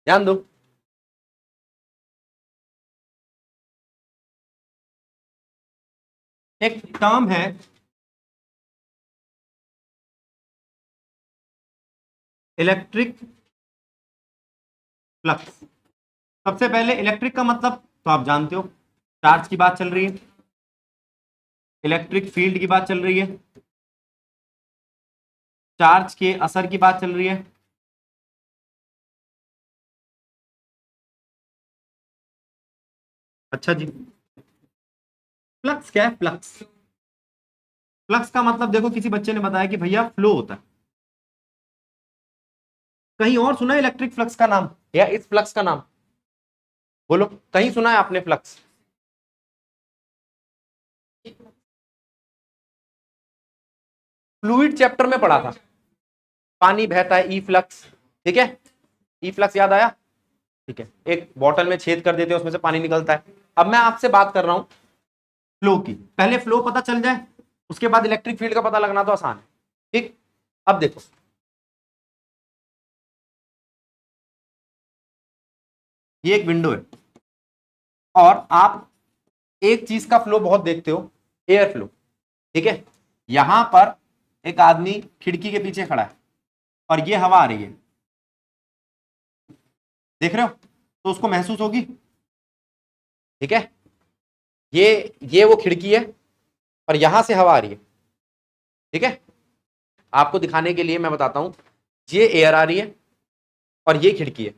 ध्यान दो, एक टर्म है इलेक्ट्रिक फ्लक्स। सबसे पहले इलेक्ट्रिक का मतलब तो आप जानते हो, चार्ज की बात चल रही है, इलेक्ट्रिक फील्ड की बात चल रही है, चार्ज के असर की बात चल रही है। अच्छा जी, फ्लक्स क्या है? फ्लक्स, फ्लक्स का मतलब देखो, किसी बच्चे ने बताया कि भैया फ्लो होता है। कहीं और सुना है इलेक्ट्रिक फ्लक्स का नाम या इस फ्लक्स का नाम? बोलो, कहीं सुना है आपने फ्लक्स? फ्लूइड चैप्टर में पढ़ा था, पानी बहता है, ई फ्लक्स। ठीक है, ई फ्लक्स याद आया? ठीक है, एक बॉटल में छेद कर देते हैं, उसमें से पानी निकलता है। अब मैं आपसे बात कर रहा हूं फ्लो की। पहले फ्लो पता चल जाए, उसके बाद इलेक्ट्रिक फील्ड का पता लगना तो आसान है। ठीक, अब देखो, ये एक विंडो है और आप एक चीज का फ्लो बहुत देखते हो, एयर फ्लो। ठीक है, यहां पर एक आदमी खिड़की के पीछे खड़ा है और ये हवा आ रही है, देख रहे हो? तो उसको महसूस होगी। ठीक है, ये वो खिड़की है और यहां से हवा आ रही है। ठीक है, आपको दिखाने के लिए मैं बताता हूं, ये एयर आ रही है और ये खिड़की है।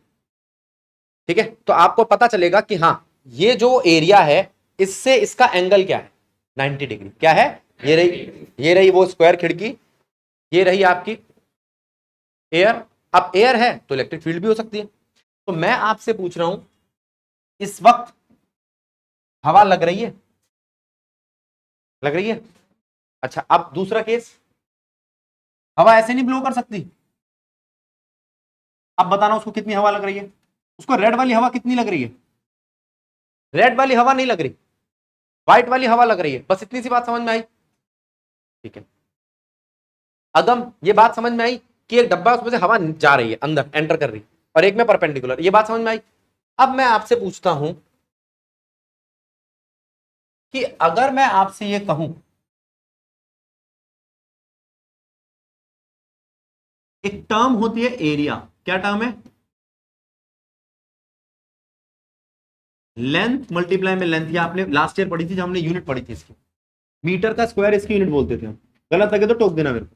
ठीक है, तो आपको पता चलेगा कि हाँ, ये जो एरिया है इससे इसका एंगल क्या है, 90 डिग्री। क्या है? ये रही वो स्क्वायर खिड़की, ये रही आपकी एयर। अब एयर है तो इलेक्ट्रिक फील्ड भी हो सकती है। तो मैं आपसे पूछ रहा हूं, इस वक्त हवा लग रही है? लग रही है। अच्छा, अब दूसरा केस, हवा ऐसे नहीं ब्लो कर सकती। अब बताना उसको कितनी हवा लग रही है, उसको रेड वाली हवा कितनी लग रही है? रेड वाली हवा नहीं लग रही, व्हाइट वाली हवा लग रही है। बस इतनी सी बात समझ में आई? ठीक है, अदम ये बात समझ में आई कि एक डब्बा, उसमें से हवा जा रही है, अंदर एंटर कर रही है, और एक में परपेंडिकुलर। ये बात समझ में आई? अब मैं आपसे पूछता हूं कि अगर मैं आपसे ये कहूं, एक टर्म होती है एरिया, क्या टर्म है? लेंथ मल्टीप्लाई में लेंथ। ये आपने लास्ट ईयर पढ़ी थी, जब हमने यूनिट पढ़ी थी इसकी, मीटर का स्क्वायर इसकी यूनिट बोलते थे हम। गलत लगे तो टोक देना मेरे को।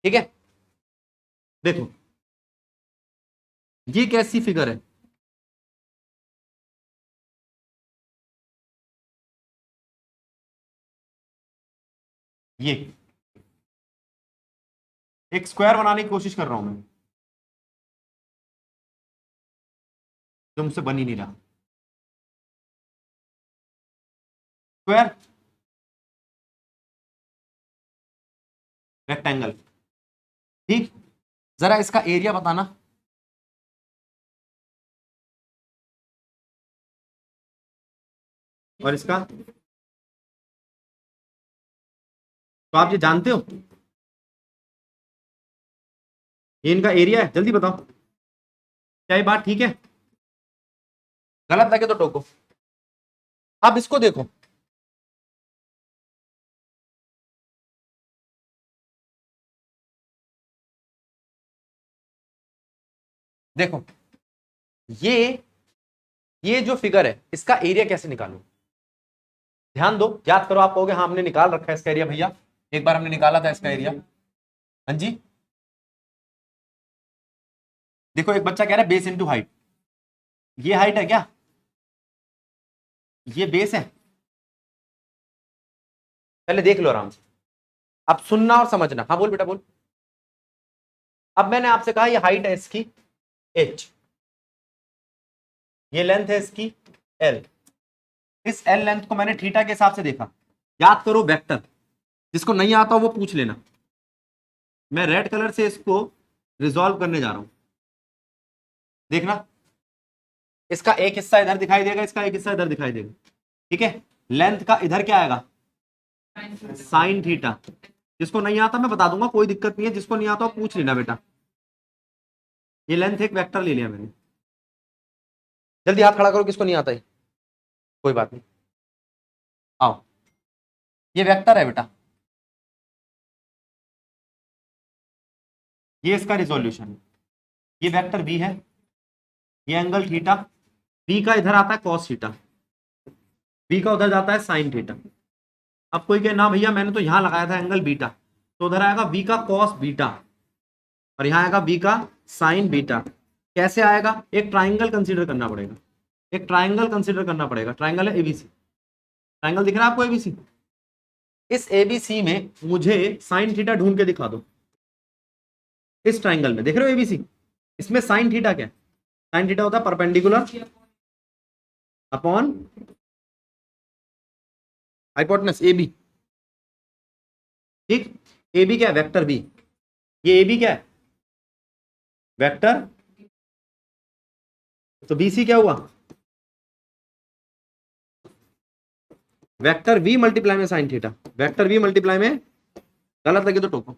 ठीक है, देखो ये कैसी फिगर है? ये एक स्क्वायर बनाने की कोशिश कर रहा हूं मैं, जो मुझसे बन ही नहीं रहा। Square, rectangle. ठीक, जरा इसका एरिया बताना। और इसका, तो आप ये जानते हो, ये इनका एरिया है। जल्दी बताओ, क्या ये बात ठीक है? गलत लगे तो टोको। अब इसको देखो, देखो ये ये जो फिगर है इसका एरिया कैसे निकालूं? ध्यान दो, याद करो। आप कहोगे हाँ हमने निकाल रखा है इसका एरिया भैया, एक बार हमने निकाला था इसका एरिया। हाँ जी, देखो एक बच्चा कह रहा है बेस इंटू हाइट। ये हाइट है क्या? ये बेस है? पहले देख लो आराम से, अब सुनना और समझना। हाँ बोल बेटा बोल। अब मैंने आपसे कहा ये हाइट है इसकी h, ये लेंथ है इसकी l। इस l लेंथ को मैंने थीटा के हिसाब से देखा। याद करो वेक्टर, जिसको नहीं आता वो पूछ लेना। मैं रेड कलर से इसको रिजॉल्व करने जा रहा हूं, देखना। इसका एक हिस्सा इधर दिखाई देगा, इसका एक हिस्सा इधर दिखाई देगा। ठीक है, लेंथ का इधर क्या आएगा? Sine theta. जिसको नहीं आता मैं बता दूंगा, कोई दिक्कत नहीं है। जिसको नहीं आता वो पूछ लेना बेटा। ये लेंथ एक वेक्टर ले लिया मैंने, जल्दी हाथ खड़ा करो किसको नहीं आता है, कोई बात नहीं। आओ, ये वेक्टर है बेटा, ये इसका रिजोल्यूशन है, ये वेक्टर v है, ये एंगल थीटा, v का इधर आता है कॉस थीटा, v का उधर जाता है साइन थीटा। अब कोई कहे ना भैया मैंने तो यहां लगाया था एंगल बीटा, तो उधर आएगा v का कॉस बीटा और यहां आएगा v का साइन बीटा। कैसे आएगा, एक ट्राइंगल कंसीडर करना पड़ेगा, एक ट्राइंगल कंसीडर करना पड़ेगा। ट्राइंगल है एबीसी, ट्राइंगल दिख रहा है आपको एबीसी, इस एबीसी में मुझे साइन थीटा ढूंढ के दिखा दो। इस ट्राइंगल में देख रहे हो एबीसी, इसमें साइन थीटा क्या है, साइन थीटा होता है perpendicular upon hypotenuse A B. ठीक, ए बी क्या है, वेक्टर बी, ये ए बी क्या है, वेक्टर, तो बी सी क्या हुआ, वेक्टर वी मल्टीप्लाई में sine theta, vector V multiply में, गलत लगे तो टोको।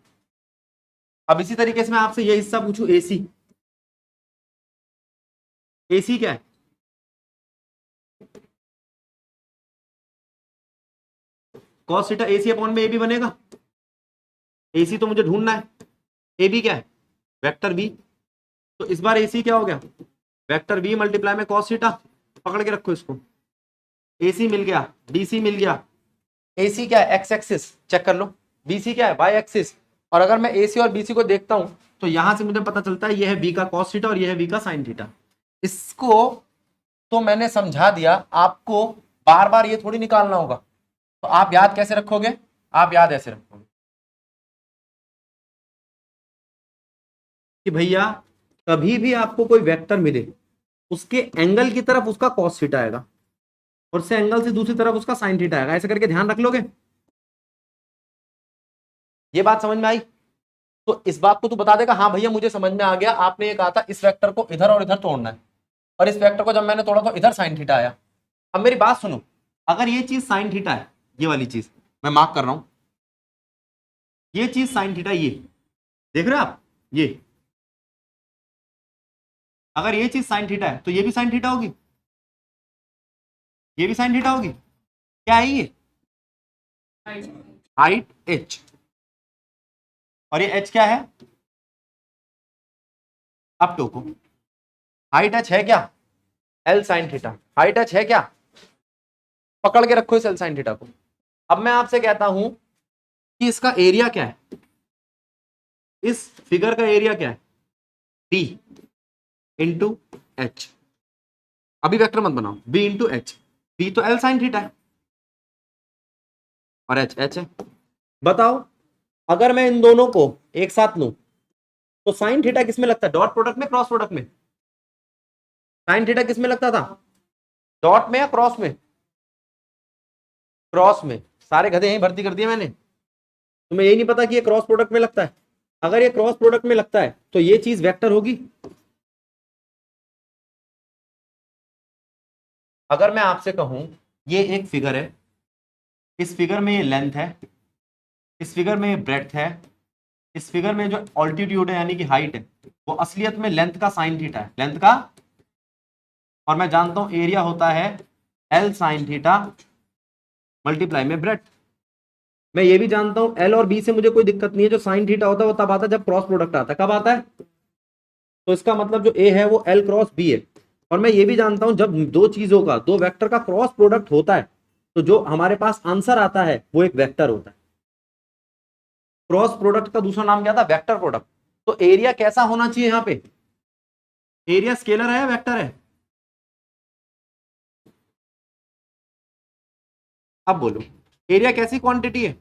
अब इसी तरीके से मैं आपसे ये हिस्सा पूछूं एसी, एसी क्या है, कॉस थीटा एसी अपॉन में ए बी बनेगा, एसी तो मुझे ढूंढना है, ए बी क्या है, वेक्टर बी, तो इस बार एसी क्या हो गया, वेक्टर बी मल्टीप्लाई में कॉस थीटा, पकड़ के रखो इसको, एसी मिल गया, बीसी मिल गया, एसी क्या है एक्स एक्सिस चेक कर लो, बीसी क्या है वाई एक्सिस, और अगर मैं एसी और बीसी को देखता हूं तो यहां से मुझे पता चलता है ये है बी का कॉस थीटा और ये है बी का साइन थीटा। इसको तो मैंने समझा दिया, आपको बार बार ये थोड़ी निकालना होगा, तो आप याद कैसे रखोगे, आप याद ऐसे रखोगे कि भैया कभी भी आपको कोई वेक्टर मिले उसके एंगल की तरफ उसका कॉस थीटा आएगा और से एंगल से दूसरी तरफ उसका साइन थीटा आएगा, ऐसे करके ध्यान रख लोगे। ये बात समझ में आई, तो इस बात को तू बता देगा हाँ भैया मुझे समझ में आ गया, आपने ये कहा था इस वेक्टर को इधर और इधर तोड़ना है, और इस वेक्टर को जब मैंने तोड़ा तो इधर साइन थीटा आया। अब मेरी बात सुनो, अगर ये चीज साइन थीटा है, ये वाली चीज मैं मार्क कर रहा हूं, ये चीज साइन थीटा, ये देख रहे हो आप, ये अगर ये चीज साइन थीटा है तो ये भी साइन थीटा होगी, ये भी साइन थीटा होगी, क्या है ये हाइट एच, और ये एच क्या है, अब टोको, हाइट एच है क्या, L sine theta, height H है क्या, पकड़ के रखो इस एल साइन थीटा को। अब मैं आपसे कहता हूं कि इसका एरिया क्या है, इस फिगर का एरिया क्या है, डी इंटू एच, अभी वेक्टर मत बनाओ, बी इंटू एच, बी तो एल साइन थीटा है और एच एच है। बताओ अगर मैं इन दोनों को एक साथ लूं तो साइन थीटा किस में लगता है, डॉट प्रोडक्ट में क्रॉस प्रोडक्ट में, साइन थीटा किस में लगता था, डॉट में या क्रॉस में, क्रॉस में, सारे गधे यहीं भर्ती कर दिए मैंने, तुम्हें यही नहीं पता कि ये क्रॉस प्रोडक्ट में लगता है, अगर ये क्रॉस प्रोडक्ट में लगता है तो ये चीज वेक्टर होगी। अगर मैं आपसे कहूं ये एक फिगर है, इस फिगर में ये लेंथ है, इस फिगर में ये ब्रेड्थ है, इस फिगर में जो ऑल्टीट्यूड है यानी कि हाइट है वो असलियत में लेंथ का साइन थीटा है, लेंथ का, और मैं जानता हूं एरिया होता है एल साइन थीटा मल्टीप्लाई में ब्रेड्थ। मैं ये भी जानता हूं एल और बी से मुझे कोई दिक्कत नहीं है, जो साइन थीटा होता है वो तब आता है जब क्रॉस प्रोडक्ट आता है, कब आता है, तो इसका मतलब जो ए है वो एल क्रॉस बी है। और मैं ये भी जानता हूं जब दो चीजों का, दो वेक्टर का क्रॉस प्रोडक्ट होता है तो जो हमारे पास आंसर आता है वो एक वेक्टर होता है। क्रॉस प्रोडक्ट का दूसरा नाम क्या था, वेक्टर प्रोडक्ट। तो एरिया कैसा होना चाहिए यहां पे, एरिया स्केलर है या वेक्टर है, अब बोलो एरिया कैसी क्वांटिटी है,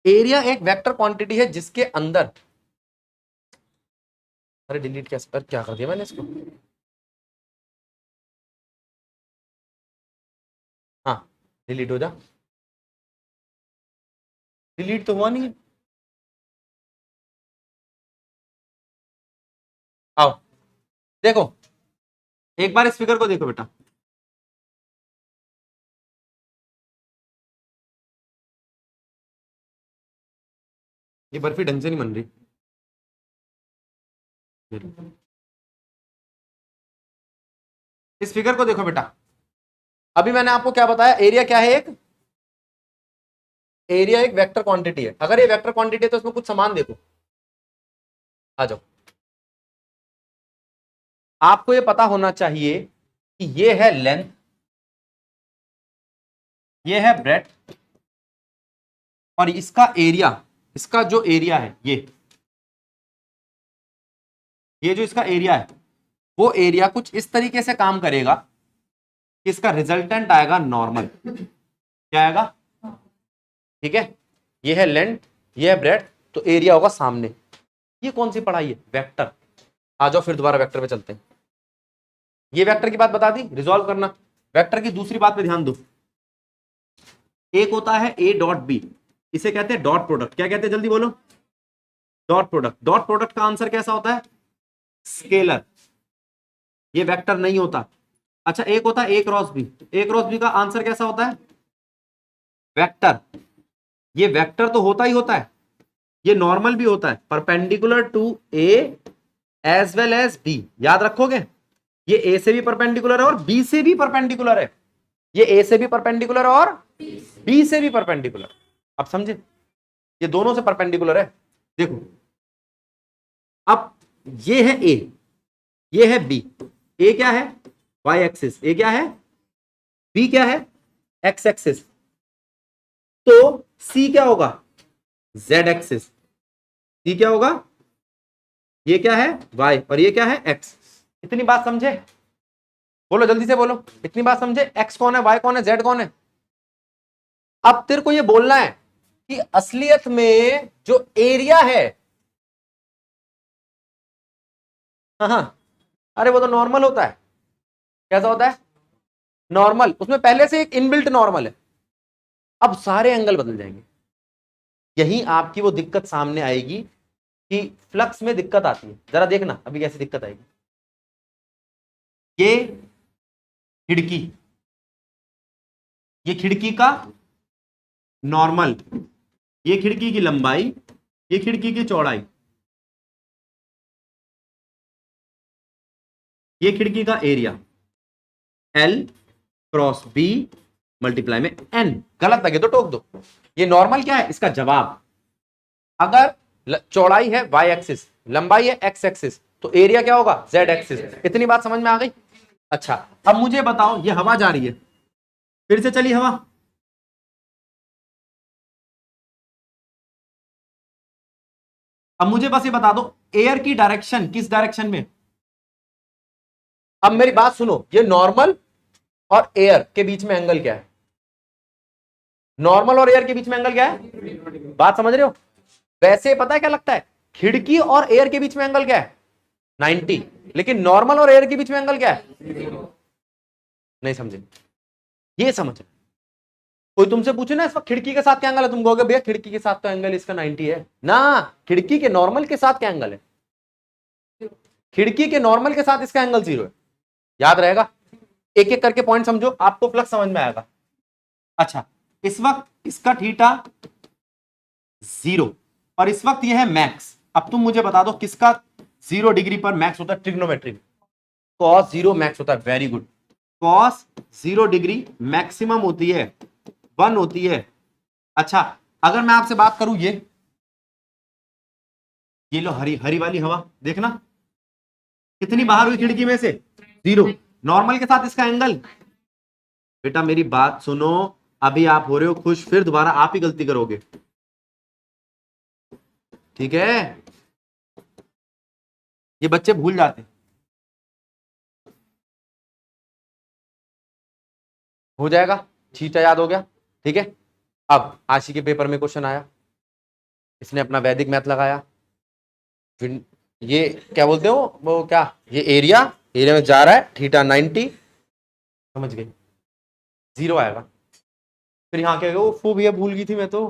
एरिया एक वेक्टर क्वांटिटी है जिसके अंदर, अरे डिलीट कैसे पर क्या कर दिया मैंने इसको, हाँ डिलीट हो जा, डिलीट तो हुआ नहीं है। आओ देखो, एक बार इस फिगर को देखो बेटा, ये बर्फी ढंग से नहीं बन रही, इस फिगर को देखो बेटा, अभी मैंने आपको क्या बताया, एरिया क्या है, एरिया एक वेक्टर क्वांटिटी है। अगर ये वेक्टर क्वांटिटी है तो इसमें कुछ समान देखो, आ जाओ। आपको ये पता होना चाहिए कि ये है लेंथ, ये है ब्रेड्थ, और इसका एरिया, इसका जो एरिया है ये जो इसका एरिया है, वो एरिया कुछ इस तरीके से काम करेगा कि इसका रिजल्टेंट आएगा नॉर्मल। क्या आएगा? ठीक है, ये है लेंथ, ये है ब्रेड्थ, तो एरिया होगा सामने। ये कौन सी पढ़ाई है? वेक्टर। आ जाओ फिर दोबारा वेक्टर पे चलते हैं। ये वेक्टर की बात बता दी, रिजॉल्व करना। वेक्टर की दूसरी बात पे ध्यान दो। एक होता है ए डॉट बी, इसे कहते हैं डॉट प्रोडक्ट। क्या कहते हैं, जल्दी बोलो? Dot product. डॉट प्रोडक्ट का आंसर कैसा होता है? स्केलर। ये वेक्टर नहीं होता। अच्छा, एक होता है ए क्रॉस बी, ए क्रॉस बी का आंसर कैसा होता है? वेक्टर। ये वेक्टर तो होता ही होता है, ये नॉर्मल भी होता है, perpendicular to A as well as B. याद रखोगे, ये ए से भी परपेंडिकुलर है और बी से भी परपेंडिकुलर है। ये ए से भी परपेंडिकुलर और बी से भी परपेंडिकुलर। अब समझे, ये दोनों से परपेंडिकुलर है। देखो, अब ये है ए, ये है बी। ए क्या है? Y axis. ए क्या है? बी क्या है? X axis. तो सी क्या होगा? Z axis. सी क्या होगा? ये क्या है? वाई, और ये क्या है? एक्स। इतनी बात समझे? बोलो जल्दी से बोलो, इतनी बात समझे? एक्स कौन है, वाई कौन है, जेड कौन है? अब तेरे को ये बोलना है कि असलियत में जो एरिया है, हाँ, अरे वो तो नॉर्मल होता है। कैसा होता है? नॉर्मल। उसमें पहले से एक इनबिल्ट नॉर्मल है। अब सारे एंगल बदल जाएंगे। यही आपकी वो दिक्कत सामने आएगी कि फ्लक्स में दिक्कत आती है। जरा देखना अभी कैसी दिक्कत आएगी। ये खिड़की, ये खिड़की का नॉर्मल, ये खिड़की की लंबाई, ये खिड़की की चौड़ाई, ये खिड़की का area L cross B multiply में N। गलत लगे तो टोक दो। ये नॉर्मल क्या है? इसका जवाब। अगर चौड़ाई है y एक्सिस, लंबाई है x एक्सिस, तो एरिया क्या होगा? z axis. इतनी बात समझ में आ गई? अच्छा, अब मुझे बताओ, ये हवा जा रही है, फिर से चली हवा, अब मुझे बस ये बता दो एयर की डायरेक्शन किस डायरेक्शन में? अब मेरी बात सुनो, ये नॉर्मल और एयर के बीच में एंगल क्या है? नॉर्मल और एयर के बीच में एंगल क्या है? बात समझ रहे हो? वैसे पता है क्या लगता है, खिड़की और एयर के बीच में एंगल क्या है? 90। लेकिन नॉर्मल और एयर के बीच में एंगल क्या है? नहीं समझे? ये समझ। कोई तुमसे पूछे ना इस वक्त खिड़की के साथ क्या एंगल है, तुम कहोगे भैया खिड़की के साथ तो एंगल इसका 90 है ना। खिड़की के नॉर्मल के साथ क्या एंगल है? खिड़की के नॉर्मल के साथ इसका एंगल 0 है। याद रहेगा? एक एक करके पॉइंट समझो, आपको फ्लक्स समझ में आएगा। अच्छा, इस वक्त इसका थीटा 0 और इस वक्त यह है मैक्स। अब तुम मुझे बता दो किसका 0 डिग्री पर मैक्स होता है? ट्रिग्नोमेट्री में cos 0 मैक्स होता है। Very good. cos 0 degree maximum होती है, 1 होती है। अच्छा, अगर मैं आपसे बात करूं, ये लो हरी हरी वाली हवा, देखना कितनी बाहर हुई खिड़की में से? 0। नॉर्मल के साथ इसका एंगल। बेटा मेरी बात सुनो, अभी आप हो रहे हो खुश, फिर दोबारा आप ही गलती करोगे। ठीक है, ये बच्चे भूल जाते हैं। हो जाएगा, थीटा याद हो गया। ठीक है, अब आशी के पेपर में क्वेश्चन आया, इसने अपना वैदिक मैथ लगाया, फिर ये क्या बोलते हो वो क्या, ये एरिया, एरिया में जा रहा है थीटा 90, समझ गई, 0 आएगा। फिर यहाँ क्या वो फू भैया भूल गई थी मैं तो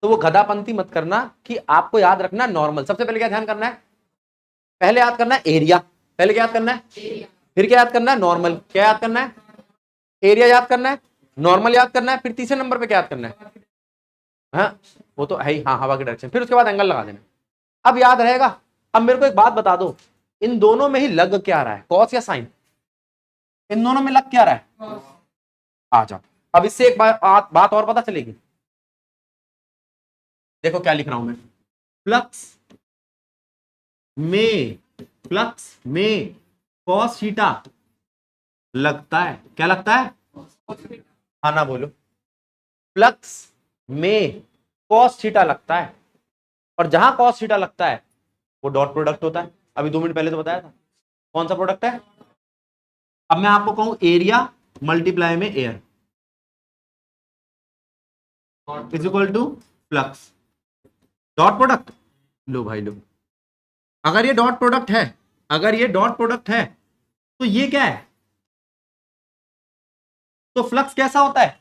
वो गधापंती मत करना कि आपको याद रखना नॉर्मल। सबसे पहले क्या ध्यान करना है? पहले याद करना है एरिया, पहले क्या याद करना है? फिर क्या याद करना है? नॉर्मल। क्या याद करना है? एरिया याद करना है, नॉर्मल याद करना है, फिर तीसरे नंबर पे क्या याद करना है? हाँ, वो तो है ही, हाँ, हवा की डायरेक्शन, फिर उसके बाद एंगल लगा देना। अब याद रहेगा। अब मेरे को एक बात बता दो, इन दोनों में ही लग क्या रहा है, कॉस या साइन? इन दोनों में लग क्या रहा है, आ जाओ। अब इससे एक बात और पता चलेगी। देखो क्या लिख रहा हूं मैं, फ्लक्स में कॉस थीटा लगता है। क्या लगता है, हाँ ना बोलो, फ्लक्स में कॉस थीटा लगता है, और जहां कॉस थीटा लगता है वो डॉट प्रोडक्ट होता है। अभी 2 मिनट पहले तो बताया था। कौन सा प्रोडक्ट है? अब मैं आपको कहूं एरिया मल्टीप्लाई में air is equal to flux, dot product. लो भाई लो, अगर ये डॉट प्रोडक्ट है, अगर ये डॉट प्रोडक्ट है तो ये क्या है, तो फ्लक्स कैसा होता है।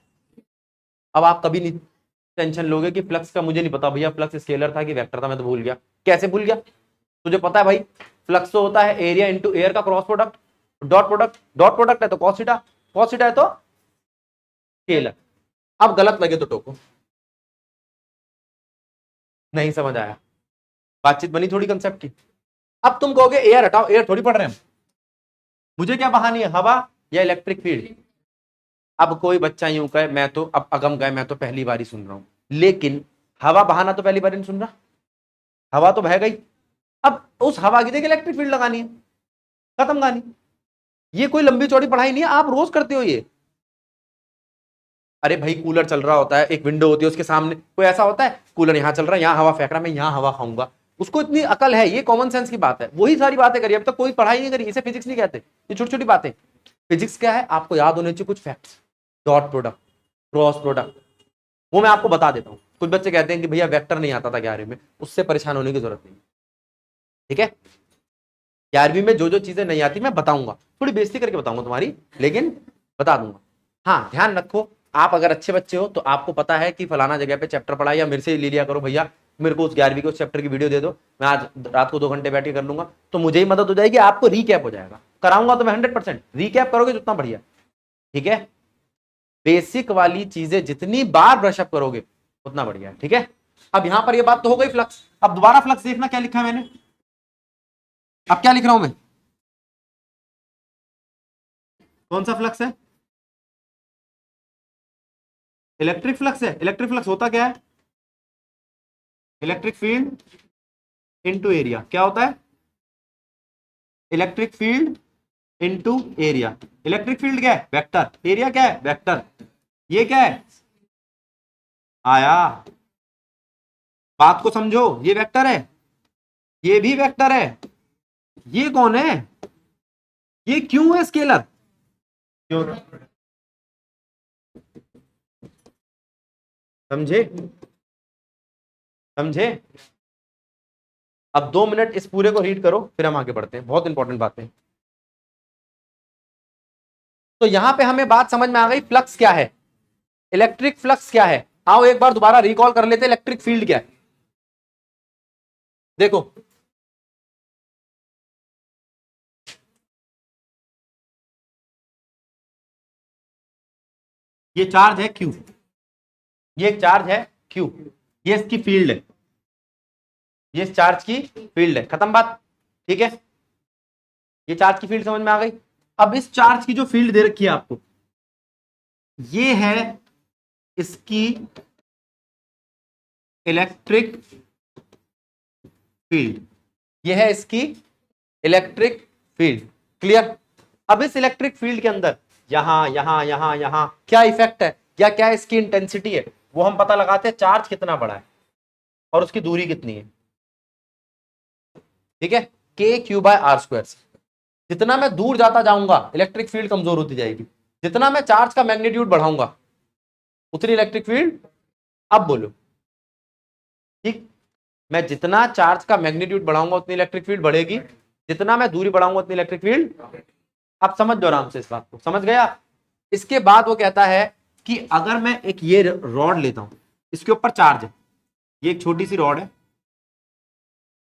अब आप कभी नहीं टेंशन लोगे कि फ्लक्स का मुझे नहीं पता भैया, फ्लक्स स्केलर था कि वेक्टर था, मैं तो भूल गया। कैसे भूल गया, तुझे पता है भाई, फ्लक्स तो होता है एरिया इंटू एयर का क्रॉस प्रोडक्ट। डॉट प्रोडक्ट है तो कॉस थीटा, कॉस थीटा है तो स्केलर। अब गलत लगे तो टोको। नहीं समझ आया, बातचीत बनी थोड़ी कंसेप्ट की। अब तुम कहोगे एयर हटाओ, एयर थोड़ी पढ़ रहे हैं, मुझे क्या बहानी है, हवा या इलेक्ट्रिक फील्ड। अब कोई बच्चा यूं कहे, मैं तो अब अगम गए, मैं तो पहली बार ही सुन रहा हूं, लेकिन हवा बहाना तो पहली बार नहीं सुन रहा, हवा तो बह गई। अब उस हवा की देखिए इलेक्ट्रिक फील्ड लगानी है, खत्म कहानी। ये कोई लंबी चौड़ी पढ़ाई नहीं है, आप रोज करते हो ये। अरे भाई कूलर चल रहा होता है, एक विंडो होती है उसके सामने, कोई ऐसा होता है कूलर यहां चल रहा है, यहां हवा फेंक रहा है, मैं यहां हवा खाऊंगा। उसको इतनी अकल है, ये कॉमन सेंस की बात है, वही सारी बातें करी, अब तक कोई पढ़ाई नहीं करी, इसे फिजिक्स नहीं कहते, ये छोटी छोटी बातें। फिजिक्स क्या है, आपको याद होने चाहिए कुछ facts, dot product, cross product, वो मैं आपको बता देता हूं। कुछ बच्चे कहते हैं कि भैया वेक्टर नहीं आता था 11वीं में, उससे परेशान होने की जरूरत नहीं, ठीक है। 11वीं में जो जो चीजें नहीं आती मैं बताऊंगा, थोड़ी बेइज्जती करके बताऊंगा तुम्हारी, लेकिन बता दूंगा। हाँ ध्यान रखो, आप अगर अच्छे बच्चे हो तो आपको पता है कि फलाना जगह पे चैप्टर पढ़ा, या मेरे से ले लिया करो भैया, मेरे को उस 11वीं के उस चैप्टर की वीडियो दे दो, मैं आज रात को 2 घंटे बैठ के कर लूंगा, तो मुझे ही मदद हो जाएगी, आपको रीकैप हो जाएगा। कराऊंगा तो मैं 100%, रीकैप करोगे जितना बढ़िया, ठीक है। बेसिक वाली चीजें जितनी बार ब्रशअप करोगे उतना बढ़िया है, ठीक है। अब यहां पर ये बात तो हो गई फ्लक्स, अब दोबारा फ्लक्स देखना क्या लिखा है मैंने, अब क्या लिख रहा हूं मैं, कौन सा फ्लक्स है, इलेक्ट्रिक फ्लक्स है। इलेक्ट्रिक फ्लक्स होता क्या है, इलेक्ट्रिक फील्ड इनटू एरिया। क्या होता है, electric field into area. Electric field क्या है, वेक्टर, एरिया क्या है, वेक्टर। ये क्या है, आया, बात को समझो, ये वेक्टर है, ये भी वेक्टर है, ये कौन है, ये क्यों है स्केलर, क्यों, समझे, समझे। अब 2 मिनट इस पूरे को रीड करो, फिर हम आगे बढ़ते हैं, बहुत इंपॉर्टेंट बातें। तो यहां पे हमें बात समझ में आ गई, फ्लक्स क्या है, इलेक्ट्रिक फ्लक्स क्या है। आओ एक बार दोबारा रिकॉल कर लेते हैं, इलेक्ट्रिक फील्ड क्या है। देखो ये चार्ज है क्यू, ये चार्ज है क्यू, ये इसकी फील्ड है, ये चार्ज की फील्ड है, खत्म बात, ठीक है। ये चार्ज की फील्ड समझ में आ गई। अब इस चार्ज की जो फील्ड दे रखी है आपको, ये है इसकी इलेक्ट्रिक फील्ड, ये है इसकी इलेक्ट्रिक फील्ड, क्लियर। अब इस इलेक्ट्रिक फील्ड के अंदर यहां यहां यहां यहां क्या इफेक्ट है, या क्या इसकी इंटेंसिटी है, वो हम पता लगाते हैं, चार्ज कितना बड़ा है और उसकी दूरी कितनी है, ठीक है। के क्यू बाय आर स्क्वायर। जितना मैं दूर जाता जाऊंगा इलेक्ट्रिक फील्ड कमजोर होती जाएगी, जितना मैं चार्ज का मैग्नीट्यूड बढ़ाऊंगा उतनी इलेक्ट्रिक फील्ड, अब बोलो, ठीक। मैं जितना चार्ज का मैग्नीट्यूड बढ़ाऊंगा उतनी इलेक्ट्रिक फील्ड बढ़ेगी, जितना मैं दूरी बढ़ाऊंगा उतनी इलेक्ट्रिक फील्ड। आप समझ दो आराम से इस बात को, समझ गया। इसके बाद वो कहता है कि अगर मैं एक ये रॉड लेता हूं, इसके ऊपर चार्ज है, ये एक छोटी सी रॉड है,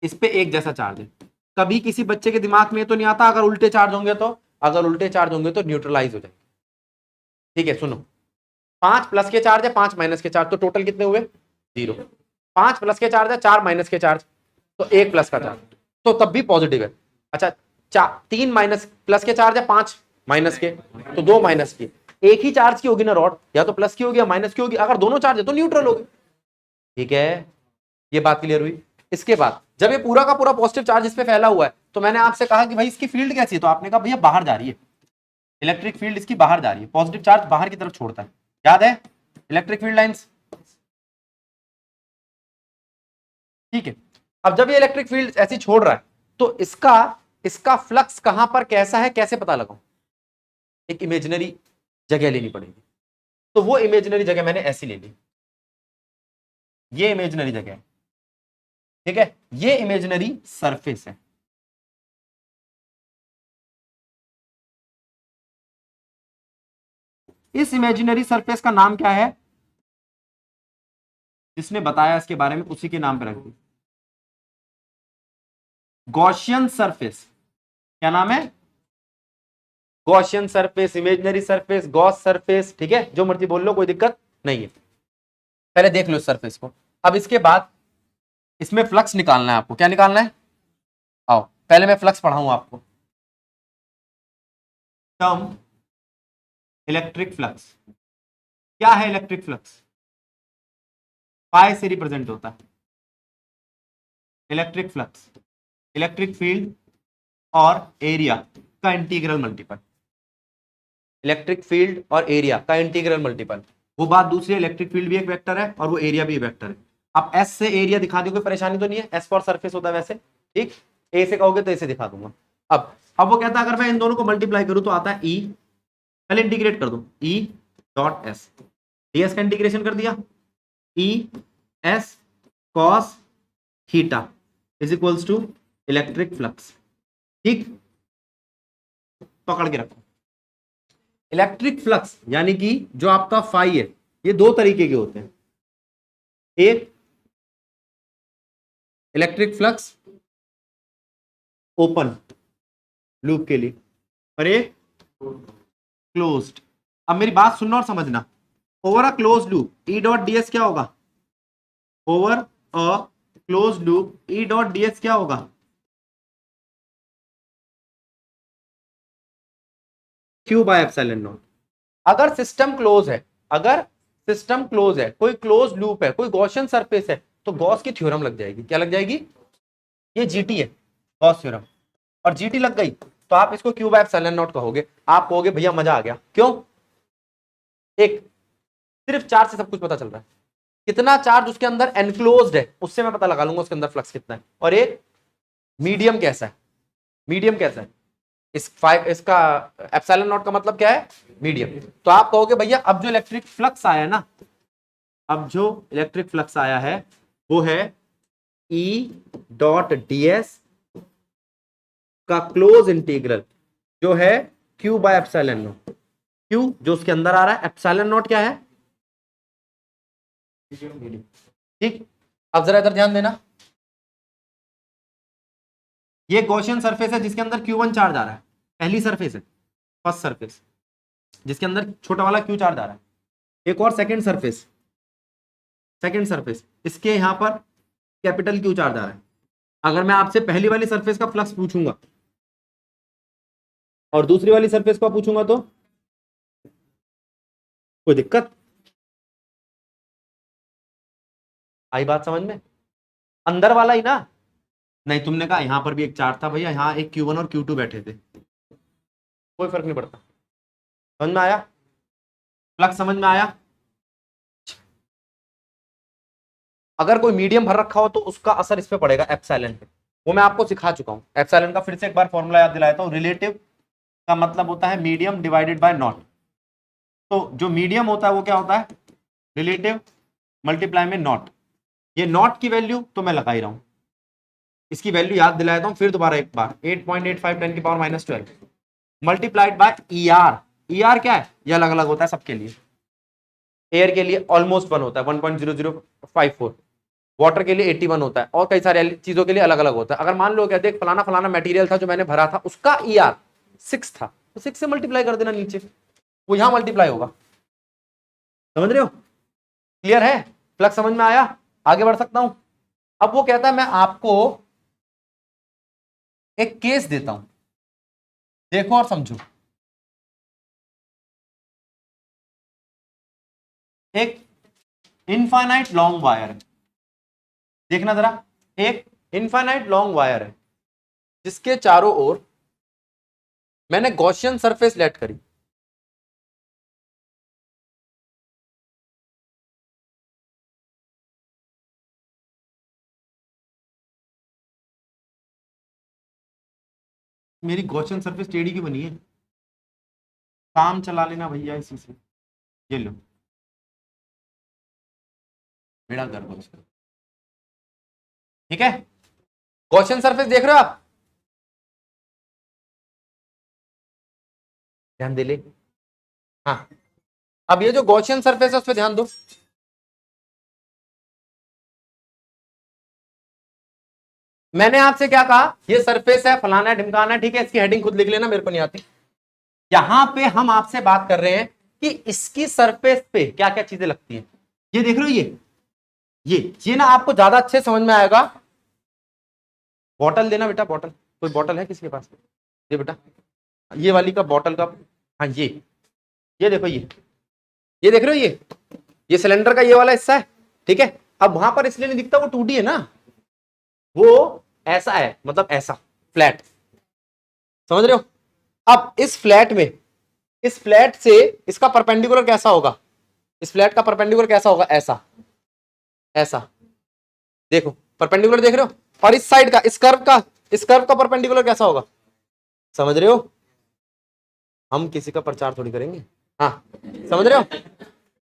इस पे एक जैसा चार्ज है। कभी किसी बच्चे के दिमाग में तो नहीं आता अगर उल्टे चार्ज होंगे तो, अगर उल्टे चार्ज होंगे तो न्यूट्रलाइज हो जाएंगे, ठीक है। सुनो, 5 प्लस के चार्ज है, 5 माइनस के चार्ज, तो टोटल कितने हुए, 0। 5 प्लस के चार्ज है, 4 माइनस के चार्ज, तो 1 प्लस का चार्ज, तो तब भी पॉजिटिव है। अच्छा 3 माइनस प्लस के चार्ज है, 5 माइनस के, तो 2 माइनस की। एक ही चार्ज की होगी ना रॉड, या तो प्लस की होगी या माइनस की होगी। अगर दोनों चार्ज है तो न्यूट्रल होगी। ठीक है, ये बात क्लियर हुई। इसके बाद जब ये पूरा का पूरा पॉजिटिव चार्ज इस पे फैला हुआ है, तो मैंने आपसे कहा कि भाई इसकी फील्ड कैसी है, तो आपने कहा भैया बाहर जा रही है, इलेक्ट्रिक फील्ड इसकी बाहर जा रही है, पॉजिटिव चार्ज बाहर की तरफ छोड़ता है। याद है इलेक्ट्रिक फील्ड लाइंस? ठीक है, अब जब ये इलेक्ट्रिक फील्ड ऐसी छोड़ रहा है, तो इसका इसका फ्लक्स कहां पर कैसा है, कैसे पता लगाऊं? एक इमेजिनरी जगह लेनी पड़ेगी। तो वो इमेजिनरी जगह मैंने ऐसी ले ली, ये इमेजिनरी जगह है। ठीक है, ये इमेजिनरी सरफेस है। इस इमेजिनरी सरफेस का नाम क्या है? जिसने बताया इसके बारे में उसी के नाम पे रख दी, गॉसियन सरफेस। क्या नाम है? Gaussian surface, imaginary surface, Gauss surface. ठीक है, जो मर्जी बोल लो, कोई दिक्कत नहीं है। पहले देख लो इस सरफेस को। अब इसके बाद इसमें फ्लक्स निकालना है आपको। क्या निकालना है? आओ पहले मैं फ्लक्स पढ़ाऊं आपको। Term electric flux. क्या है इलेक्ट्रिक फ्लक्स? पाई से रिप्रेजेंट होता है इलेक्ट्रिक फ्लक्स, इलेक्ट्रिक फील्ड और एरिया का इंटीग्रल मल्टीपल। इलेक्ट्रिक फील्ड और एरिया का इंटीग्रल मल्टीपल। वो बात दूसरी है, इलेक्ट्रिक फील्ड भी एक वेक्टर है और वो एरिया भी एक वेक्टर है। अब एस से एरिया दिखा दी, कोई परेशानी तो नहीं है? एस फॉर सरफेस होता है वैसे। ठीक, ए से कहोगे तो ए से दिखा दूंगा। अब वो कहता है अगर मैं इन दोनों को मल्टीप्लाई करूं तो आता है ई। पहले इंटीग्रेट कर दो, ई डॉट एस, डीएस का इंटीग्रेशन कर दिया, E S cos theta is equals to electric flux. ठीक, पकड़ के रखो। इलेक्ट्रिक फ्लक्स यानी कि जो आपका फाई है, ये दो तरीके के होते हैं। एक इलेक्ट्रिक फ्लक्स ओपन लूप के लिए और एक क्लोज्ड। अब मेरी बात सुनना और समझना। Over a close loop E dot DS क्या होगा? Over a close loop E dot DS क्या होगा? Q by epsilon not. अगर सिस्टम क्लोज है, अगर सिस्टम क्लोज है, कोई क्लोज लूप है, कोई गॉसियन सरफेस है, तो गॉस की थ्योरम लग जाएगी। क्या लग जाएगी? ये जीटी है, गॉस थ्योरम। और जीटी लग गई तो आप इसको क्यू बाय एप्सिलॉन नॉट कहोगे। आप कहोगे भैया मजा आ गया। क्यों? एक सिर्फ चार्ज से सब कुछ पता चल रहा है। कितना चार्ज उसके अंदर एनक्लोज्ड है उससे मैं पता लगा लूंगा उसके अंदर फ्लक्स कितना है। और एक मीडियम कैसा है, मीडियम कैसा है, इसका एप्सिलॉन नॉट का मतलब क्या है? मीडियम। तो आप कहोगे भैया अब जो इलेक्ट्रिक फ्लक्स आया है ना, अब जो इलेक्ट्रिक फ्लक्स आया है वो है ई डॉट डीएस का क्लोज इंटीग्रल जो है Q by epsilon naught. Q जो उसके अंदर आ रहा है, एप्सिलॉन नॉट क्या है? ठीक, अब जरा इधर ध्यान देना। ये गॉसियन सरफेस है जिसके अंदर Q1 चार्ज आ रहा है, पहली सरफेस है, फर्स्ट सरफेस जिसके अंदर छोटा वाला Q चार्ज आ रहा है। एक और सेकंड सरफेस, सेकंड सरफेस इसके यहां पर कैपिटल Q चार्ज आ रहा है। अगर मैं आपसे पहली वाली सरफेस का फ्लक्स पूछूंगा और दूसरी वाली सरफेस का पूछूंगा तो कोई दिक्कत? आई बात समझ में? अंदर वाला ही ना? नहीं, तुमने कहा यहां पर भी एक चार्ज था भैया, यहां एक Q1 और Q2 बैठे थे, कोई फर्क नहीं पड़ता। समझ में आया? फ्लक्स समझ में आया? अगर कोई मीडियम भर रखा हो तो उसका असर इस पे पड़ेगा एप्सिलॉन पे। वो मैं आपको सिखा चुका हूं। एप्सिलॉन का फिर से एक बार फॉर्मूला याद दिलाता हूं। रिलेटिव का मतलब होता है मीडियम डिवाइडेड बाय नॉट। तो जो मीडियम होता है वो क्या होता है? रिलेटिव मल्टीप्लाई में नॉट। ये नॉट की वैल्यू तो मैं लगा ही रहा हूं, इसकी वैल्यू याद दिलाता हूं फिर दोबारा एक बार। 8.85 10 की power -12 multiplied by E R. E R क्या है? ये अलग अलग होता है सबके लिए। एयर के लिए ऑलमोस्ट 1 होता है, 1.0054। वाटर के लिए 81 होता है, और कई सारी चीजों के लिए अलग अलग होता है। अगर मान लो क्या देख फलाना फलाना मटेरियल था जो मैंने भरा था, उसका ई आर 6 था, तो 6 से मल्टीप्लाई कर देना नीचे, वो यहां मल्टीप्लाई होगा। समझ रहे हो? क्लियर है? फ्लक्स समझ में आया? आगे बढ़ सकता हूं? अब वो कहता है मैं आपको एक केस देता हूं, देखो और समझो। एक इनफाइनाइट लॉन्ग वायर है, देखना जरा, एक इनफाइनाइट लॉन्ग वायर है जिसके चारों ओर मैंने गॉसियन सरफेस लेट करी। मेरी गॉसियन सरफेस टेढ़ी की बनी है, काम चला लेना भैया इसी से। ये लो, बेड़ा गर्क हो इसका। ठीक है, गॉसियन सरफेस देख रहे हो आप, ध्यान दे ले। हाँ, अब ये जो गॉसियन सरफेस है उस पर ध्यान दो। मैंने आपसे क्या कहा, ये सरफेस है, फलाना है, ढिमकाना है, ठीक है, इसकी हेडिंग खुद लिख लेना, मेरे को नहीं आती। यहां पे हम आपसे बात कर रहे हैं कि इसकी सरफेस पे क्या क्या चीजें लगती हैं। ये देख रहे हो, ये ना आपको ज्यादा अच्छे समझ में आएगा। बॉटल देना बेटा, बॉटल, कोई बॉटल है किसी के पास? ये बेटा, ये वाली का बॉटल का, हाँ ये देखो, ये देख रहे हो, ये सिलेंडर का ये वाला हिस्सा है, ठीक है। अब वहां पर इसलिए नहीं दिखता, वो 2D है ना, वो ऐसा है, मतलब ऐसा फ्लैट, समझ रहे हो। अब इस फ्लैट में, इस फ्लैट से इसका परपेंडिकुलर कैसा होगा, इस फ्लैट का परपेंडिकुलर कैसा होगा, ऐसा ऐसा, देखो परपेंडिकुलर देख रहे हो। और इस साइड का, इस कर्व का परपेंडिकुलर कैसा होगा, समझ रहे हो। हम किसी का प्रचार थोड़ी करेंगे, हाँ समझ रहे हो।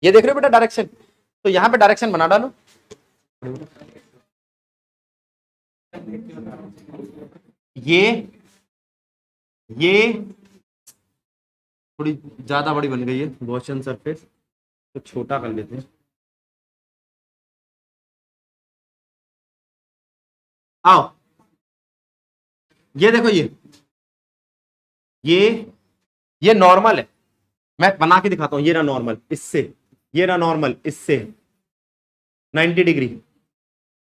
ये देख रहे हो बेटा डायरेक्शन, तो यहां पे डायरेक्शन बना डालो। ये थोड़ी ज्यादा बड़ी बन गई है गॉसियन सरफेस, तो छोटा कर लेते हैं। आओ, ये देखो, ये नॉर्मल है, मैं बना के दिखाता हूं। ये रहा नॉर्मल इससे, ये रहा नॉर्मल इससे 90 डिग्री,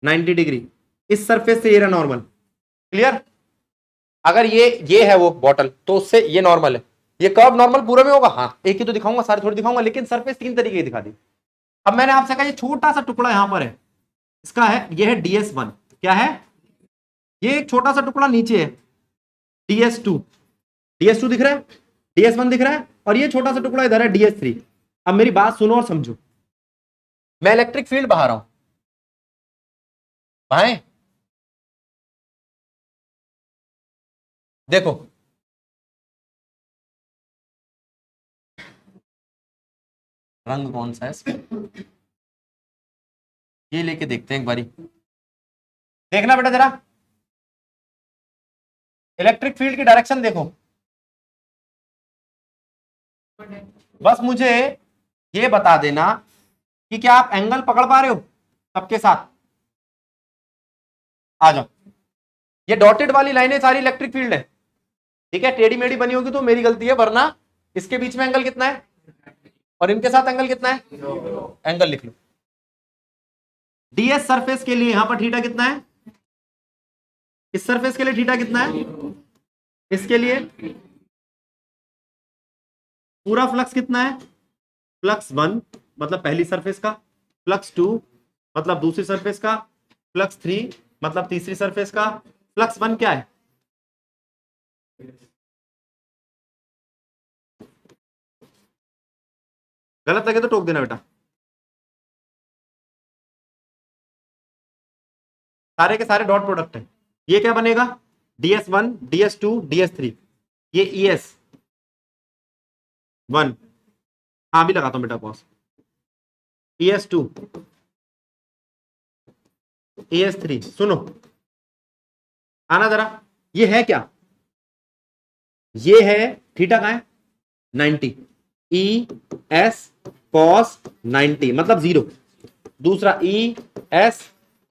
90 डिग्री इस सरफेस से, ये रहा नॉर्मल, क्लियर। अगर ये है वो बॉटल, तो उससे ये नॉर्मल है। ये कर्व नॉर्मल पूरे में होगा, हाँ एक ही तो दिखाऊंगा, सारे थोड़ी दिखाऊंगा, लेकिन सरफेस 3 तरीके की दिखा दी। अब मैंने आपसे कहा ये छोटा सा टुकड़ा यहां पर है, इसका है, ये है DS1, क्या है, ये एक छोटा सा टुकड़ा नीचे है DS2, DS2 दिख रहा है, DS1 दिख रहा है, और ये छोटा सा टुकड़ा इधर है DS3। अब मेरी बात सुनो और समझो, मैं इलेक्ट्रिक फील्ड बहा रहा हूं, बहाएं, देखो रंग कौन सा है इसमें, ये लेके देखते हैं एक बारी, देखना बेटा जरा, इलेक्ट्रिक फील्ड की डायरेक्शन देखो। बस मुझे ये बता देना कि क्या आप एंगल पकड़ पा रहे हो सबके साथ। आ जाओ, ये डॉटेड वाली लाइनें सारी इलेक्ट्रिक फील्ड है, ठीक है। टेढ़ी मेढ़ी बनी होगी तो मेरी गलती है, वरना इसके बीच में एंगल कितना है और इनके साथ एंगल कितना है, एंगल लिख लो। DS सरफेस के लिए यहां पर थीटा कितना है, इस सरफेस के लिए थीटा कितना है, इसके लिए पूरा फ्लक्स कितना है, फ्लक्स 1 मतलब पहली सरफेस का, फ्लक्स 2 मतलब दूसरी सरफेस का, फ्लक्स 3 मतलब तीसरी सरफेस का, फ्लक्स 1 क्या है, गलत लगे तो टोक देना बेटा। सारे के सारे डॉट प्रोडक्ट है, ये क्या बनेगा, DS1 DS2 DS3, ये ES1, हाँ भी लगाता हूं बेटा पॉज, ES2 ES3, सुनो आना जरा, ये है क्या, ये है थीटा का है 90, ES cos 90 मतलब 0, दूसरा ES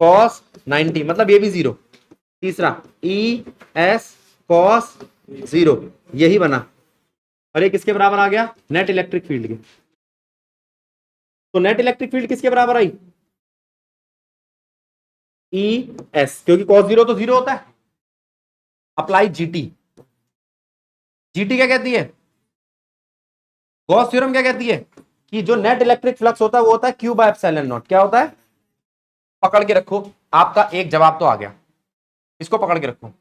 cos 90 मतलब ये भी 0, तीसरा ES cos 0, यही बना। और ये किसके बराबर आ गया, नेट इलेक्ट्रिक फील्ड के। तो नेट इलेक्ट्रिक फील्ड किसके बराबर आई, ES, क्योंकि cos 0 तो 0 होता है। अप्लाई GT, GT क्या कहती है, गॉस थ्योरम क्या कहती है, कि जो नेट इलेक्ट्रिक फ्लक्स होता है वो होता है Q बाय एप्सिलॉन नॉट। क्या होता है? पकड़ के रखो, आपका एक जवाब तो आ गया, इसको पकड़ के रखो।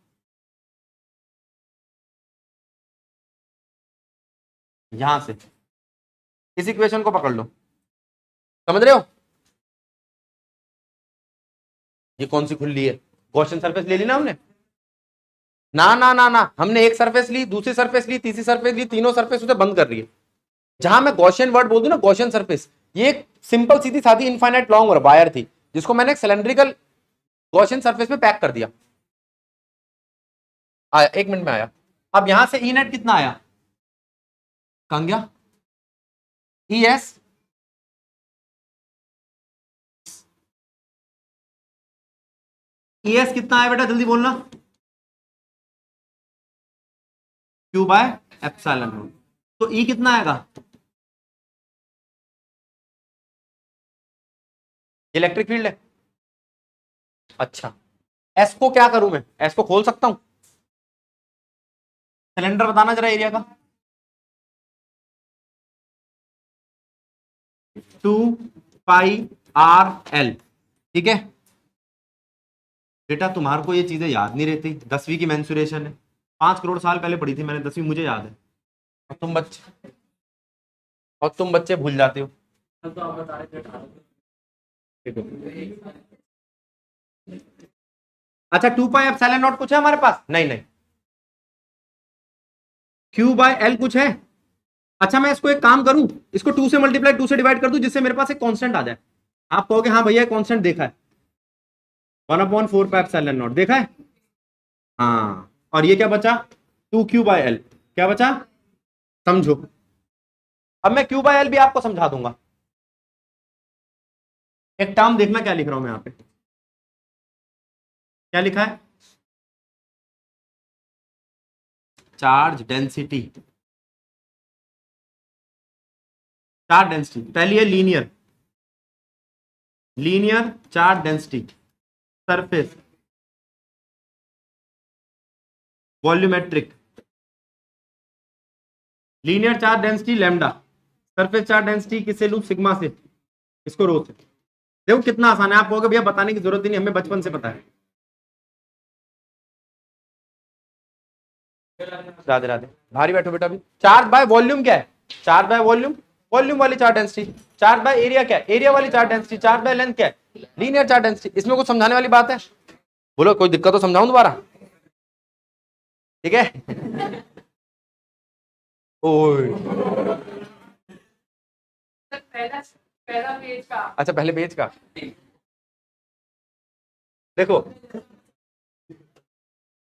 यहां से इस इक्वेशन को पकड़ लो, समझ रहे हो? ये कौन सी खुली है? गॉसियन सरफेस ले ली ना हमने? ना ना ना ना, हमने एक सरफेस ली, दूसरी सरफेस ली, तीसरी सरफेस ली, तीनों सरफेस उसे बंद कर रही है। जहां मैं गॉसियन वर्ड बोल दूं ना, गॉसियन सरफेस, ये एक सिंपल सीधी सादी इनफाइनाइट लॉन्ग वायर थी जिसको मैंने एक सिलेंड्रिकल गॉसियन सरफेस में पैक कर दिया। आया, 1 मिनट में आया। अब यहां से ई नेट कितना आया? कहां गया? ई एस कितना आया बेटा, जल्दी बोलना। Q by epsilon not. तो ई कितना आएगा? इलेक्ट्रिक फील्ड है। अच्छा, एस को क्या करूं मैं? एस को खोल सकता हूं? सिलेंडर बताना जरा एरिया का। 2πr l, ठीक है बेटा। तुम्हारे को ये चीजें याद नहीं रहती, 10वीं की मेंसुरेशन है, 5 करोड़ साल पहले पढ़ी थी मैंने 10वीं, मुझे याद है। और तुम बच्चे भूल जाते हो। अच्छा, 2π एप्सिलॉन नॉट कुछ है हमारे पास? नहीं नहीं। Q/L कुछ है? अच्छा, मैं इसको एक काम करूं, इसको 2 से मल्टीप्लाई, 2 से डिवाइड कर दूं, जिससे मेरे पास एक कांस्टेंट आ जाए। आप कहोगे हाँ भैया कांस्टेंट देखा है, 1/4π एप्सिलॉन नॉट देखा है। हाँ, और ये क्या बचा? 2Q/L। क्या बचा? समझो। अब मैं Q/L भी आपको समझा दूंगा। एक टर्म देखना क्या लिख रहा हूं मैं यहां पे, क्या लिखा है? Charge density. चार्ज डेंसिटी पहली है linear, linear charge density surface volumetric. Linear charge density lambda, surface charge density किससे लूं? सिग्मा से, इसको रो से। देखो कितना आसान है, आप कहोगे भैया बताने की जरूरत ही नहीं, हमें बचपन से पता है। राधे राधे, भारी बैठो बेटा। अभी चार्ज बाय वॉल्यूम क्या है? चार्ज बाय वॉल्यूम, वॉल्यूम वाली charge density. Charge by area क्या है? एरिया वाली charge density. Charge by length क्या है? Linear charge density. इसमें कुछ समझाने वाली बात है? बोलो कोई दिक्कत तो समझाऊं दोबारा? ठीक है। ओए अच्छा, पहले पेज का देखो,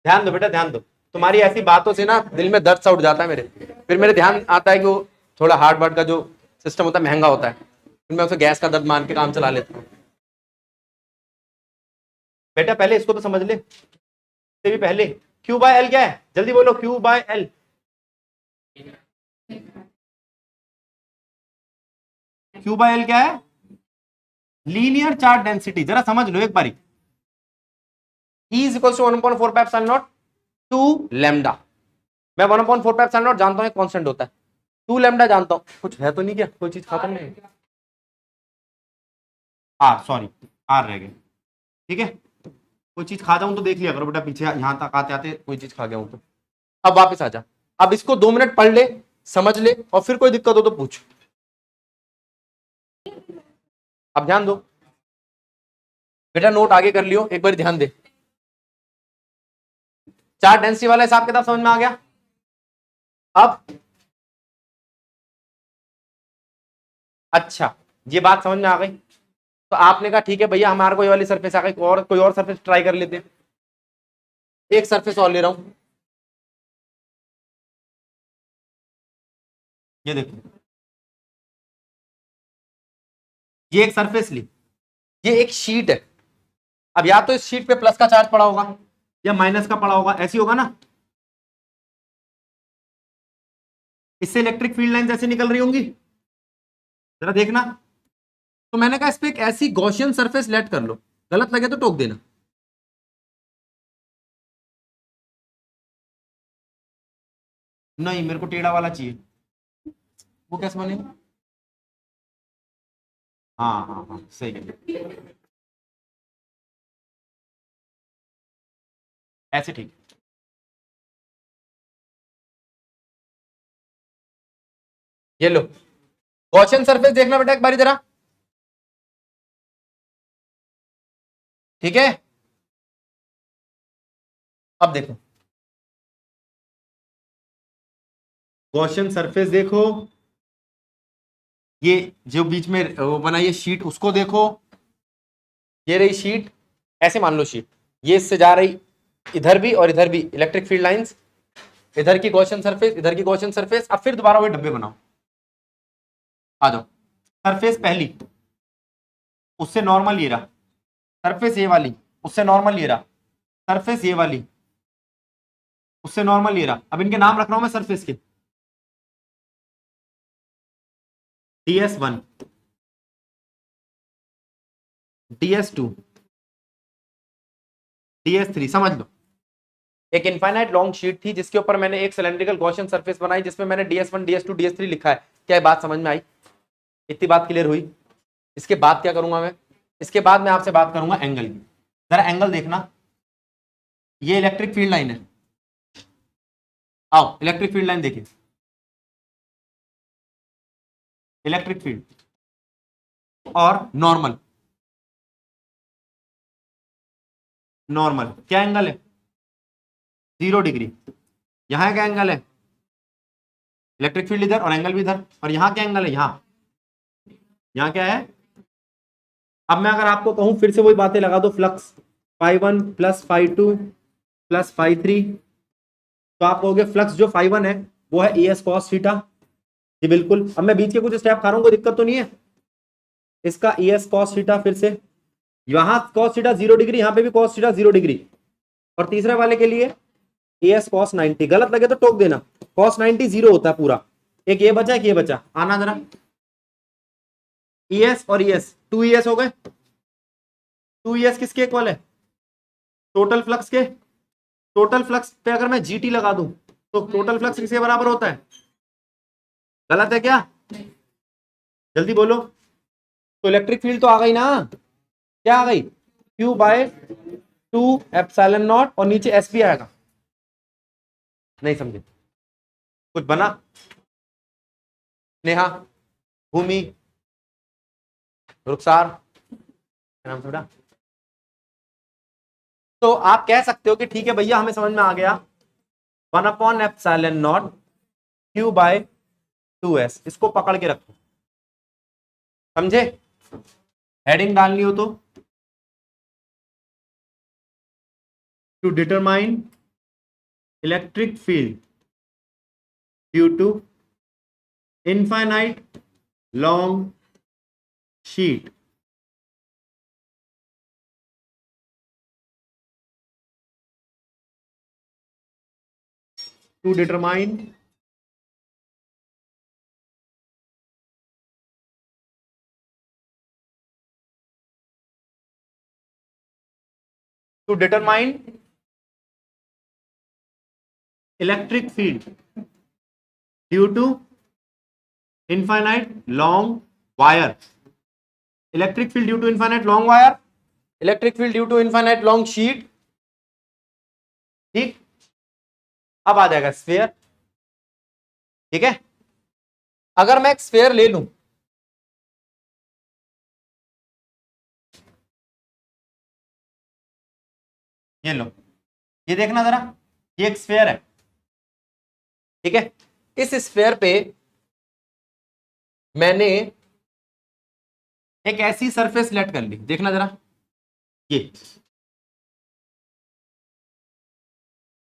ध्यान दो बेटा, ध्यान दो। तुम्हारी ऐसी बातों से ना दिल में दर्द सा उठ जाता है मेरे। फिर मेरे ध्यान आता है कि वो थोड़ा हार्ड वर्ड का जो सिस्टम होता है महंगा होता है, फिर मैं उसे गैस का दर्द मान के काम चला लेता हूँ। बेटा पहले इसको तो समझ ले, इससे भी पहले Q/L क्या है? जल्दी बोलो Q/L। Q/L क्या है? Linear charge density. जरा समझ लो एक बारी। E is equal to 1/4πε0 two lambda. मैं 1/4πε0 जानता हूं एक कांस्टेंट होता है, 2 लैम्डा जानता हूं। कुछ है तो नहीं क्या? कोई चीज खत्म नहीं? आर, सॉरी आर रह गया, ठीक है। कोई चीज खा जाऊं तो देख लिया करो बेटा, पीछे यहां तक आते आते कोई चीज खा गया हूं तो। अब वापस आ जा, अब इसको 2 मिनट पढ़ ले, समझ ले, और फिर कोई दिक्कत हो तो पूछ। अब ध्यान दो बेटा, नोट आगे कर लियो, एक बार ध्यान दे। चार्ज डेंसिटी वाला हिसाब किताब समझ में आ गया? अब अच्छा, ये बात समझ में आ गई तो आपने कहा ठीक है भैया, हमारे कोई वाली सरफेस आ गई, कोई और सरफेस ट्राई कर लेते हैं। एक सरफेस और ले रहा हूं, ये देखो, ये एक सरफेस ली, ये एक शीट है। अब या तो इस शीट पे प्लस का चार्ज पड़ा होगा या माइनस का पड़ा होगा, ऐसी होगा ना। इससे इलेक्ट्रिक फील्ड लाइन ऐसे निकल रही होंगी, जरा देखना। तो मैंने कहा इस पे एक ऐसी गॉसियन सरफेस लेट कर लो, गलत लगे तो टोक देना। नहीं, मेरे को टेढ़ा वाला चाहिए। वो कैसे बनेगा? हाँ हाँ हाँ सही है, ऐसे ठीक। ये लो गॉसियन सरफेस देखना बेटा एक बारी जरा, ठीक है। अब देखो गॉसियन सरफेस देखो, ये जो बीच में वो बना ये शीट उसको देखो, ये रही शीट, ऐसे मान लो शीट, ये इससे जा रही इधर भी और इधर भी इलेक्ट्रिक फील्ड लाइंस, इधर की गॉसियन सरफेस, इधर की गॉसियन सरफेस। अब फिर दोबारा वही डब्बे बनाओ, आ जाओ। सरफेस पहली, उससे नॉर्मल ये रहा, सरफेस ये वाली, उससे नॉर्मल ये रहा, सरफेस ये वाली, उससे नॉर्मल ये रहा। अब इनके नाम रख रहा हूं मैं सरफेस के, DS1, DS2, DS3, समझ लो। एक इनफाइनाइट लॉन्ग शीट थी जिसके ऊपर मैंने एक सिलेंड्रिकल गॉसियन सरफेस बनाई जिसमें मैंने DS1, DS2, DS3 लिखा है। क्या ये बात समझ में आई? इतनी बात क्लियर हुई? इसके बाद क्या करूंगा मैं? इसके बाद मैं आपसे बात करूंगा एंगल की। जरा एंगल देखना, ये इलेक्ट्रिक फील्ड लाइन है, आओ इलेक्ट्रिक फील्ड लाइन देखिए, इलेक्ट्रिक फील्ड और नॉर्मल, नॉर्मल क्या एंगल है? 0 डिग्री। यहां क्या एंगल है? इलेक्ट्रिक फील्ड इधर और एंगल भी इधर। और यहां क्या एंगल है? यहां क्या है? अब मैं अगर आपको कहूं फिर से वही बातें लगा दो, फ्लक्स φ1 प्लस φ2 प्लस φ3, तो आप कहोगे फ्लक्स जो φ1 है वो है ES cos थीटा। जी बिल्कुल। अब मैं बीच के कुछ स्टेप खा रहा हूं, कोई दिक्कत तो नहीं है? इसका ES cos थीटा, फिर से यहां cos थीटा 0 डिग्री, यहां पे भी cos थीटा 0 डिग्री। और तीसरे वाले के लिए ES cos 90। गलत लगे तो टोक देना, cos 90 0 होता है पूरा। एक ये बचा, एक ये बचा, आना जरा। ES और ES 2ES हो गए। 2ES किसके इक्वल है? टोटल फ्लक्स के। टोटल फ्लक्स पे अगर मैं GT लगा दूं तो टोटल फ्लक्स किसके बराबर होता है? गलत है क्या? जल्दी बोलो। तो इलेक्ट्रिक फील्ड तो आ गई ना, क्या आ गई? Q/2 ε0 और नीचे S भी आएगा। नहीं समझे? कुछ बना? नेहा, भूमि, रुखसार, नाम थोड़ा। तो आप कह सकते हो कि ठीक है भैया हमें समझ में आ गया, 1/ε0 Q/2S। इसको पकड़ के रखो, समझे? हेडिंग डालनी हो तो, to determine electric field due to infinite long sheet to determine electric field due to infinite long wire, electric field due to infinite long wire, electric field due to infinite long sheet। ठीक, अब आ जाएगा sphere. ठीक है, अगर मैं एक sphere ले लूं, ये लो, ये देखना जरा, ये एक स्फीयर है, ठीक है। इस स्फीयर पे मैंने एक ऐसी सरफेस सेलेक्ट कर ली, देखना जरा, ये।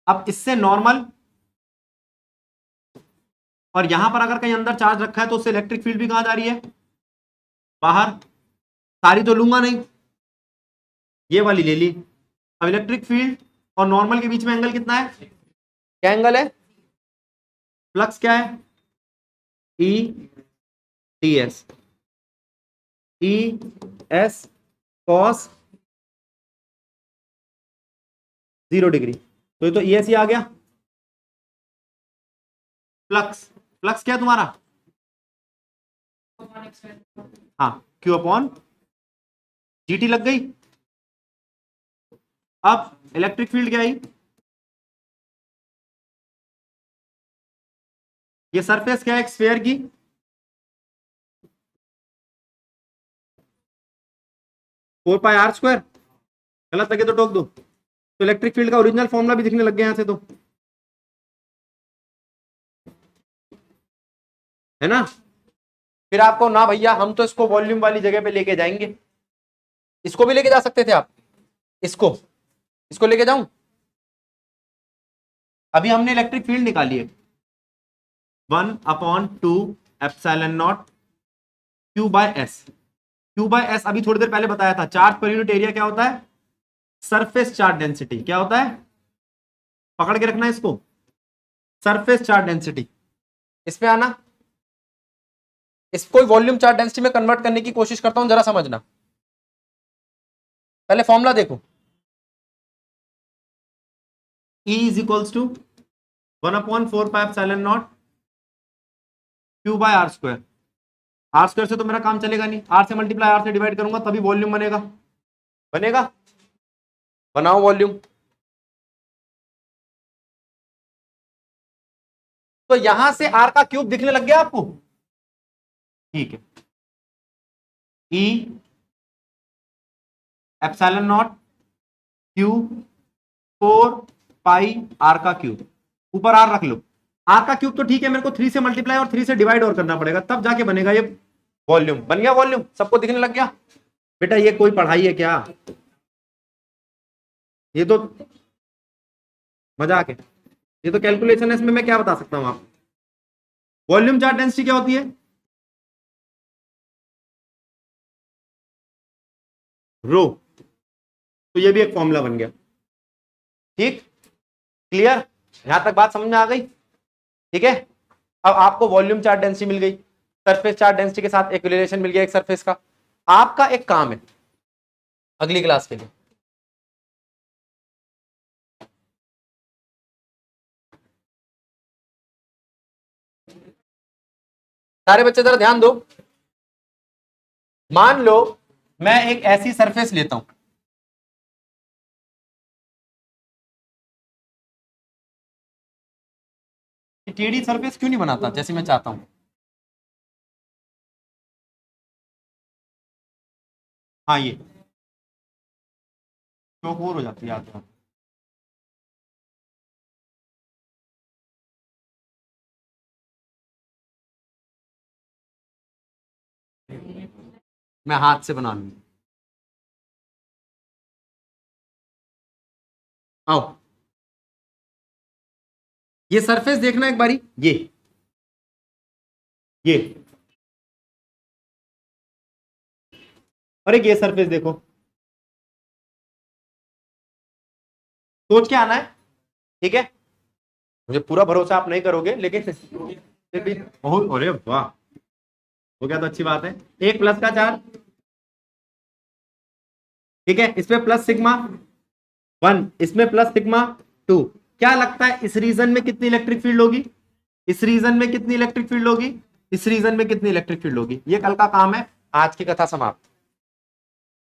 अब इससे नॉर्मल, और यहां पर अगर कहीं अंदर चार्ज रखा है तो उससे इलेक्ट्रिक फील्ड भी कहां जा रही है? बाहर। सारी तो लूंगा नहीं, ये वाली ले ली। अब इलेक्ट्रिक फील्ड और नॉर्मल के बीच में एंगल कितना है? क्या एंगल है? फ्लक्स क्या है? ETS, ES cos 0 degree. तो ये तो ES ही आ गया। फ्लक्स, फ्लक्स क्या है तुम्हारा? हाँ, क्यू अपॉन जीटी लग गई। अब इलेक्ट्रिक फील्ड क्या आई, ये सरफेस क्या है एक स्फीयर की, फोर पाई आर स्क्वायर, गलत लगे तो टोक दो। तो इलेक्ट्रिक फील्ड का ओरिजिनल फॉर्मूला भी दिखने लग गया यहां से, तो है ना। फिर आपको ना भैया हम तो इसको वॉल्यूम वाली जगह पे लेके जाएंगे, इसको भी लेके जा सकते थे आप, इसको इसको लेके जाऊं। अभी हमने इलेक्ट्रिक फील्ड निकाली है 1/2 epsilon naught Q by S. Q by S अभी थोड़ी देर पहले बताया था, चार्ज पर यूनिट एरिया क्या होता है, सरफेस चार्ज डेंसिटी क्या होता है, पकड़ के रखना है इसको, सरफेस चार्ज डेंसिटी। इसमें आना, इसको वॉल्यूम चार्ज डेंसिटी में कन्वर्ट करने की कोशिश करता हूं, जरा समझना। पहले फॉर्मूला देखो, E is equals to 1/4 pi epsilon naught Q by R square. R square से तो मेरा काम चलेगा नहीं, आर से मल्टीप्लाई आर से डिवाइड करूंगा तभी वॉल्यूम बनेगा, बनेगा, बनाओ वॉल्यूम। तो यहां से आर का क्यूब दिखने लग गया आपको, ठीक है। E epsilon naught Q 4 pi R का क्यूब, ऊपर आर रख लो। आर का क्यूब तो ठीक है, मेरे को 3 से मल्टीप्लाई और 3 से डिवाइड और करना पड़ेगा, तब जाके बनेगा ये वॉल्यूम। बन गया वॉल्यूम, सबको दिखने लग गया। बेटा ये कोई पढ़ाई है क्या, ये तो मजाक है, ये तो कैलकुलेशन है, इसमें मैं क्या बता सकता हूं आपको। वॉल्यूम चार्ज डेंसिटी क्या होती है, रो। तो ये भी एक फॉर्मूला बन गया, ठीक, क्लियर, यहां तक बात समझ में आ गई, ठीक है। अब आपको वॉल्यूम चार्ज डेंसिटी मिल गई, सरफेस चार्ज डेंसिटी के साथ एक रिलेशन मिल गया एक सरफेस का। आपका एक काम है अगली क्लास के लिए, सारे बच्चे जरा ध्यान दो। मान लो मैं एक ऐसी सरफेस लेता हूं, टेढ़ी सरफेस क्यों नहीं बनाता जैसे मैं चाहता हूं। हाँ ये चौकोर हो जाती है याद रखो। मैं हाथ से बना लूंगा, आओ ये सरफेस देखना एक बारी, ये और एक ये सरफेस देखो, सोच के आना है, ठीक है। मुझे पूरा भरोसा आप नहीं करोगे, लेकिन फिर भी बहुत, अरे वाह हो गया तो अच्छी बात है। एक प्लस का चार्ज, ठीक है, इसमें प्लस सिग्मा 1, इसमें प्लस सिग्मा 2। क्या लगता है इस रीजन में कितनी इलेक्ट्रिक फील्ड होगी, इस रीजन में कितनी इलेक्ट्रिक फील्ड होगी, इस रीजन में कितनी इलेक्ट्रिक फील्ड होगी। ये कल का काम है, आज की कथा समाप्त।